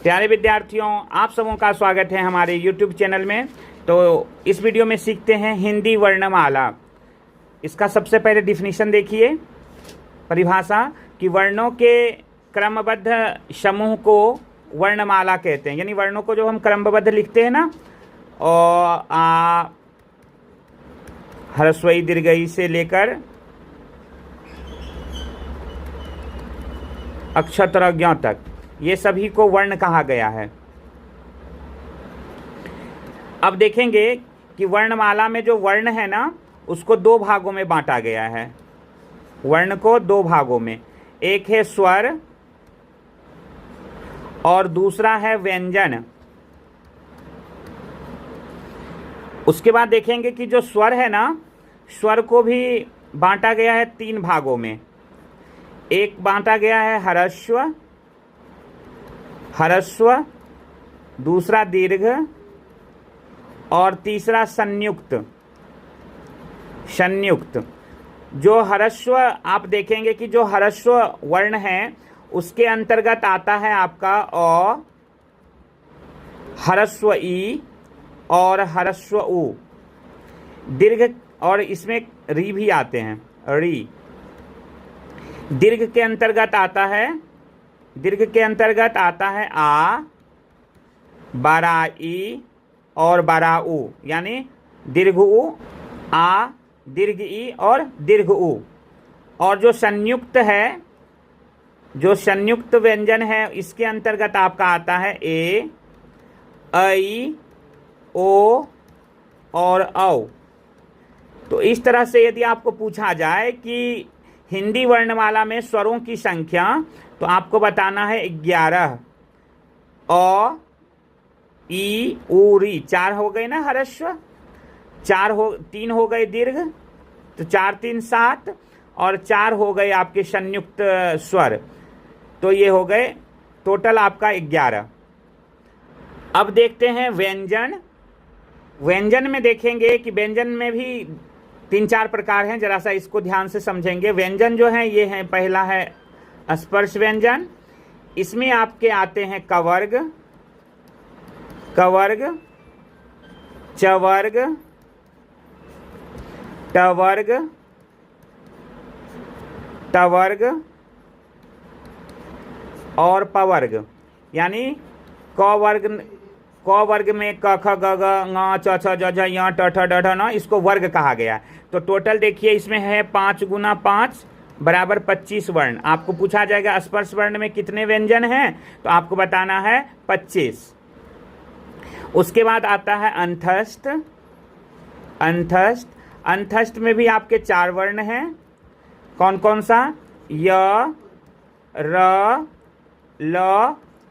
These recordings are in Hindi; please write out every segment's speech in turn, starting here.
प्यारे विद्यार्थियों, आप सबों का स्वागत है हमारे YouTube चैनल में। तो इस वीडियो में सीखते हैं हिंदी वर्णमाला। इसका सबसे पहले डिफिनीशन देखिए, परिभाषा कि वर्णों के क्रमबद्ध समूह को वर्णमाला कहते हैं। यानी वर्णों को जो हम क्रमबद्ध लिखते हैं ना, और आ ह्रस्वई दीर्घई से लेकर अक्षत्रज्ञों तक, ये सभी को वर्ण कहा गया है। अब देखेंगे कि वर्णमाला में जो वर्ण है ना, उसको दो भागों में बांटा गया है। वर्ण को दो भागों में, एक है स्वर और दूसरा है व्यंजन। उसके बाद देखेंगे कि जो स्वर है ना, स्वर को भी बांटा गया है तीन भागों में। एक बांटा गया है ह्रस्व, दूसरा दीर्घ और तीसरा संयुक्त। जो ह्रस्व, आप देखेंगे कि जो ह्रस्व वर्ण है उसके अंतर्गत आता है आपका अ, ह्रस्व ई और ह्रस्व उ। दीर्घ और इसमें री भी आते हैं, री। दीर्घ के अंतर्गत आता है आ, बारा ई और बारा उ, यानी दीर्घ उ, आ, दीर्घ ई और दीर्घ उ। और जो संयुक्त व्यंजन है, इसके अंतर्गत आपका आता है ए, ऐ, ओ और औ। तो इस तरह से यदि आपको पूछा जाए कि हिंदी वर्णमाला में स्वरों की संख्या, तो आपको बताना है 11। अ, ई, उ, री, 4 हो गए ना ह्रस्व, 3 हो गए दीर्घ, तो 4 3 7, और 4 हो गए आपके संयुक्त स्वर। तो ये हो गए टोटल आपका 11। अब देखते हैं व्यंजन। व्यंजन में देखेंगे कि व्यंजन में भी 3-4 प्रकार हैं, जरा सा इसको ध्यान से समझेंगे। व्यंजन जो है ये है, पहला है स्पर्श व्यंजन। इसमें आपके आते हैं कवर्ग, चवर्ग, टवर्ग और पवर्ग। यानी क वर्ग में क ख ग घ ङ च छ ज झ य ट ठ ड ढ न, इसको वर्ग कहा गया। तो टोटल देखिए इसमें है 5 × 5 बराबर 25 वर्ण। आपको पूछा जाएगा स्पर्श वर्ण में कितने व्यंजन हैं, तो आपको बताना है 25। उसके बाद आता है अंतस्थ में भी आपके 4 वर्ण हैं। कौन कौन सा? य, र, ल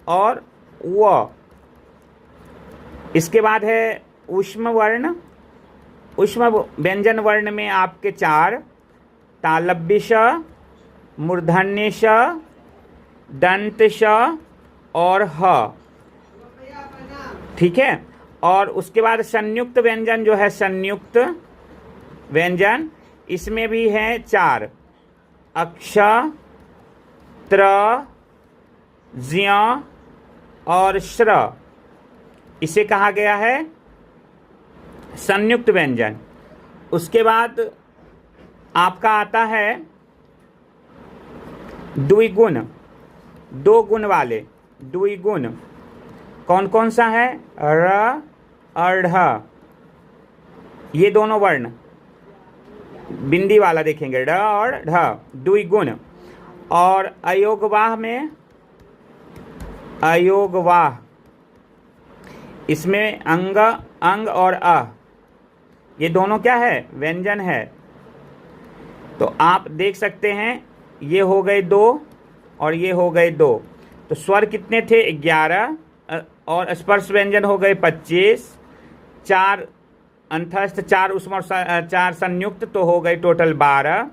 और व। इसके बाद है ऊष्म वर्ण। ऊष्म व्यंजन वर्ण में आपके 4, तालव्य श, मूर्धन्य श, दंत श और ह। ठीक है। और उसके बाद संयुक्त व्यंजन जो है, संयुक्त व्यंजन, इसमें भी है 4, अक्ष, त्र, ज्ञ और श्र। इसे कहा गया है संयुक्त व्यंजन। उसके बाद आपका आता है द्विगुण, 2 गुण वाले द्विगुण। कौन कौन सा है? र और ढ, ये दोनों वर्ण बिंदी वाला देखेंगे, ड और ढ, द्विगुण। और अयोगवाह में, इसमें अंग और अ, ये दोनों क्या है? व्यंजन है। तो आप देख सकते हैं, ये हो गए 2 और ये हो गए 2। तो स्वर कितने थे? 11 और स्पर्श व्यंजन हो गए 25, 4 अंतस्थ, 4 ऊष्म और 4 संयुक्त, तो हो गए टोटल 12,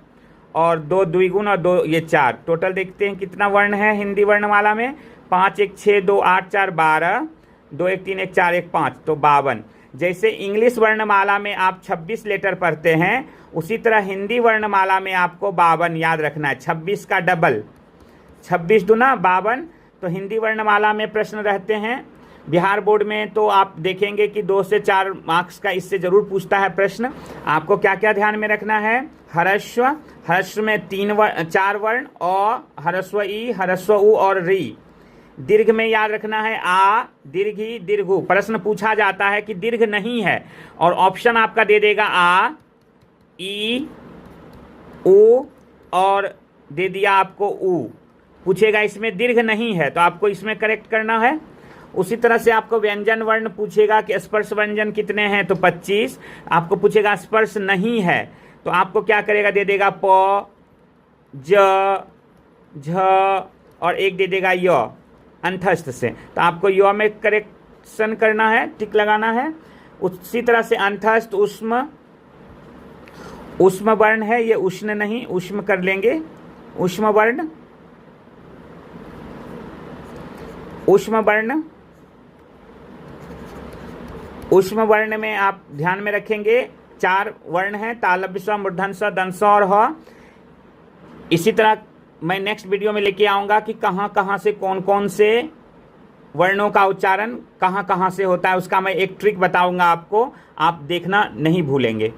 और 2 द्विगुण और 2 ये 4। टोटल देखते हैं कितना वर्ण है हिंदी वर्णमाला में। 5 1 6 2 8 4 12, 2 1 3 1 4 1 5, तो 52। जैसे इंग्लिश वर्णमाला में आप 26 लेटर पढ़ते हैं, उसी तरह हिंदी वर्णमाला में आपको 52 याद रखना है। 26 का डबल, 26 दूना 52, तो हिंदी वर्णमाला में प्रश्न रहते हैं बिहार बोर्ड में, तो आप देखेंगे कि 2 से 4 मार्क्स का इससे जरूर पूछता है प्रश्न। आपको क्या क्या ध्यान में रखना है? ह्रस्व, ह्रस्व में 4 वर्ण, अ, ह्रस्व ई, ह्रस्व उ और री। दीर्घ में याद रखना है आ, दीर्घ ई, दीर्घ उ। प्रश्न पूछा जाता है कि दीर्घ नहीं है और ऑप्शन आपका दे देगा आ, ई, उ और दे दिया आपको उ। पूछेगा इसमें दीर्घ नहीं है तो आपको इसमें करेक्ट करना है। उसी तरह से आपको व्यंजन वर्ण पूछेगा कि स्पर्श व्यंजन कितने हैं, तो 25। आपको पूछेगा स्पर्श नहीं है तो आपको क्या करेगा, दे देगा प, ज, झ और एक दे देगा य अंतस्थ से, तो आपको य में करेक्शन करना है, टिक लगाना है। उसी तरह से अंतस्थ उष्म, उष्म वर्ण है, ये उष्ण नहीं, उष्म कर लेंगे, उष्म वर्ण, उष्म वर्ण। उष्म वर्ण में आप ध्यान में रखेंगे 4 वर्ण हैं, तालव्य स्व, मूर्धन्य स्व, दंत स्व और ह। इसी तरह मैं नेक्स्ट वीडियो में लेके आऊँगा कि कहाँ कहाँ से कौन कौन से वर्णों का उच्चारण कहाँ कहाँ से होता है, उसका मैं एक ट्रिक बताऊँगा आपको, आप देखना नहीं भूलेंगे।